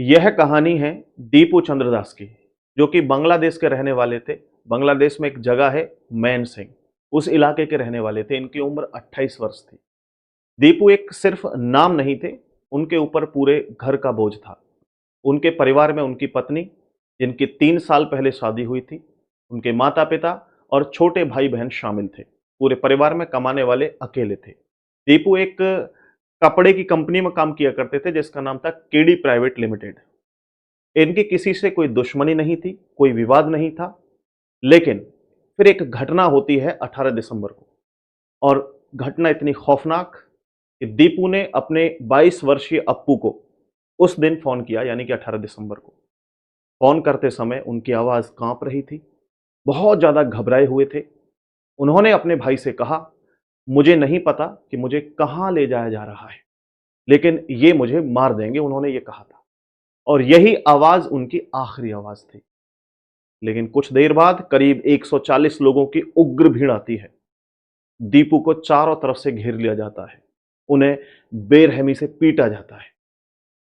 यह कहानी है दीपू चंद्रदास की, जो कि बांग्लादेश के रहने वाले थे। बांग्लादेश में एक जगह है मैन सिंह, उस इलाके के रहने वाले थे। इनकी उम्र 28 वर्ष थी। दीपू एक सिर्फ नाम नहीं थे, उनके ऊपर पूरे घर का बोझ था। उनके परिवार में उनकी पत्नी, जिनकी 3 साल पहले शादी हुई थी, उनके माता-पिता और छोटे भाई-बहन शामिल थे। पूरे परिवार में कमाने वाले अकेले थे। दीपू एक कपड़े की कंपनी में काम किया करते थे, जिसका नाम था केडी प्राइवेट लिमिटेड। इनकी किसी से कोई दुश्मनी नहीं थी, कोई विवाद नहीं था। लेकिन फिर एक घटना होती है 18 दिसंबर को, और घटना इतनी खौफनाक कि दीपू ने अपने 22 वर्षीय अप्पू को उस दिन फोन किया, यानी कि 18 दिसंबर को। फोन करते समय उनकी आवाज कांप रही थी, बहुत ज्यादा घबराए हुए थे। उन्होंने अपने भाई से कहा, मुझे नहीं पता कि मुझे कहां ले जाया जा रहा है, लेकिन ये मुझे मार देंगे, उन्होंने ये कहा था। और यही आवाज उनकी आखिरी आवाज थी। लेकिन कुछ देर बाद करीब 140 लोगों की उग्र भीड़ आती है। दीपू को चारों तरफ से घेर लिया जाता है। उन्हें बेरहमी से पीटा जाता है।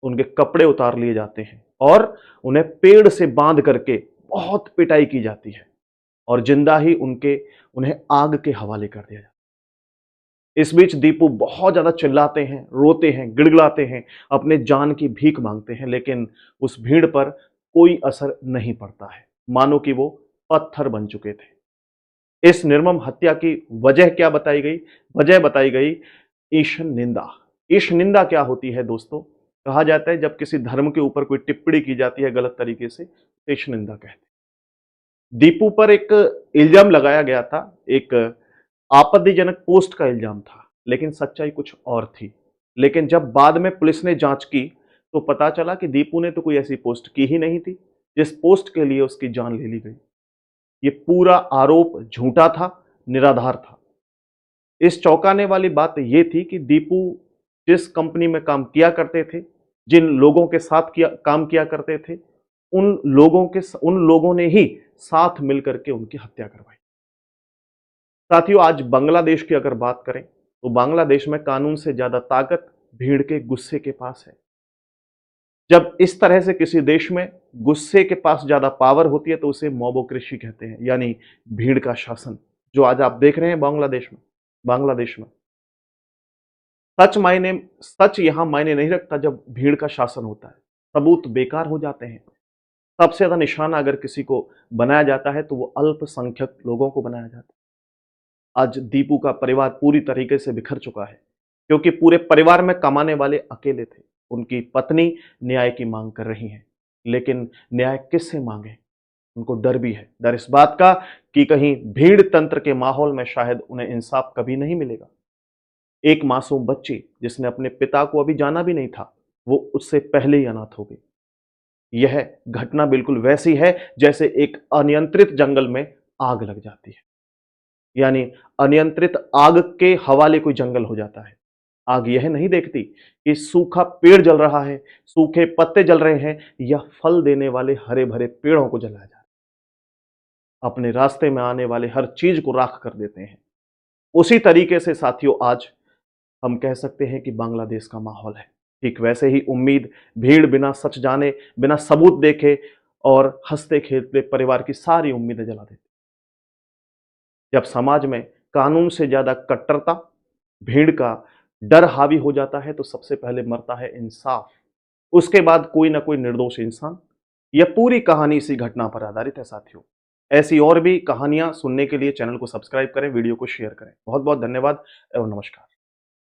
उनके कपड़े उतार लिए जाते हैं और उन्हें पेड़ से बांध करके बहुत पिटाई की जाती है, और जिंदा ही उन्हें आग के हवाले कर दिया जाता है। इस बीच दीपू बहुत ज्यादा चिल्लाते हैं, रोते हैं, गिड़गिड़ाते हैं, अपने जान की भीख मांगते हैं, लेकिन उस भीड़ पर कोई असर नहीं पड़ता है, मानो कि वो पत्थर बन चुके थे। इस निर्मम हत्या की वजह क्या बताई गई? वजह बताई गई ईश निंदा। ईश निंदा क्या होती है दोस्तों? कहा जाता है जब किसी धर्म के ऊपर कोई टिप्पणी की जाती है गलत तरीके से, तो ईश निंदा कहते हैं। दीपू पर एक इल्जाम लगाया गया था, एक आपत्तिजनक पोस्ट का इल्जाम था, लेकिन सच्चाई कुछ और थी। लेकिन जब बाद में पुलिस ने जांच की, तो पता चला कि दीपू ने तो कोई ऐसी पोस्ट की ही नहीं थी जिस पोस्ट के लिए उसकी जान ले ली गई। ये पूरा आरोप झूठा था, निराधार था। इस चौंकाने वाली बात यह थी कि दीपू जिस कंपनी में काम किया करते थे, जिन लोगों के साथ काम किया करते थे, उन लोगों ने ही साथ मिलकर के उनकी हत्या करवाई। साथियों, आज बांग्लादेश की अगर बात करें, तो बांग्लादेश में कानून से ज्यादा ताकत भीड़ के गुस्से के पास है। जब इस तरह से किसी देश में गुस्से के पास ज्यादा पावर होती है, तो उसे मोबोक्रेसी कहते हैं, यानी भीड़ का शासन, जो आज आप देख रहे हैं बांग्लादेश में। सच यहां मायने नहीं रखता जब भीड़ का शासन होता है। सबूत बेकार हो जाते हैं। सबसे ज्यादा निशाना अगर किसी को बनाया जाता है, तो वो अल्पसंख्यक लोगों को बनाया जाता है। आज दीपू का परिवार पूरी तरीके से बिखर चुका है, क्योंकि पूरे परिवार में कमाने वाले अकेले थे। उनकी पत्नी न्याय की मांग कर रही हैं, लेकिन न्याय किससे मांगे? उनको डर भी है, डर इस बात का कि कहीं भीड़ तंत्र के माहौल में शायद उन्हें इंसाफ कभी नहीं मिलेगा। एक मासूम बच्ची जिसने अपने पिता को अभी जाना भी नहीं था, वो उससे पहले ही अनाथ हो गई। यह घटना बिल्कुल वैसी है जैसे एक अनियंत्रित जंगल में आग लग जाती है, यानी अनियंत्रित आग के हवाले कोई जंगल हो जाता है। आग यह नहीं देखती कि सूखा पेड़ जल रहा है, सूखे पत्ते जल रहे हैं, या फल देने वाले हरे भरे पेड़ों को जलाया जा रहा है। अपने रास्ते में आने वाले हर चीज को राख कर देते हैं। उसी तरीके से साथियों, आज हम कह सकते हैं कि बांग्लादेश का माहौल है। ठीक वैसे ही उम्मीद भीड़ बिना सच जाने, बिना सबूत देखे और हंसते खेलते परिवार की सारी उम्मीदें जला देती। जब समाज में कानून से ज्यादा कट्टरता, भीड़ का डर हावी हो जाता है, तो सबसे पहले मरता है इंसाफ। उसके बाद कोई ना कोई निर्दोष इंसान। यह पूरी कहानी इसी घटना पर आधारित है साथियों। ऐसी और भी कहानियां सुनने के लिए चैनल को सब्सक्राइब करें, वीडियो को शेयर करें। बहुत बहुत धन्यवाद एवं नमस्कार।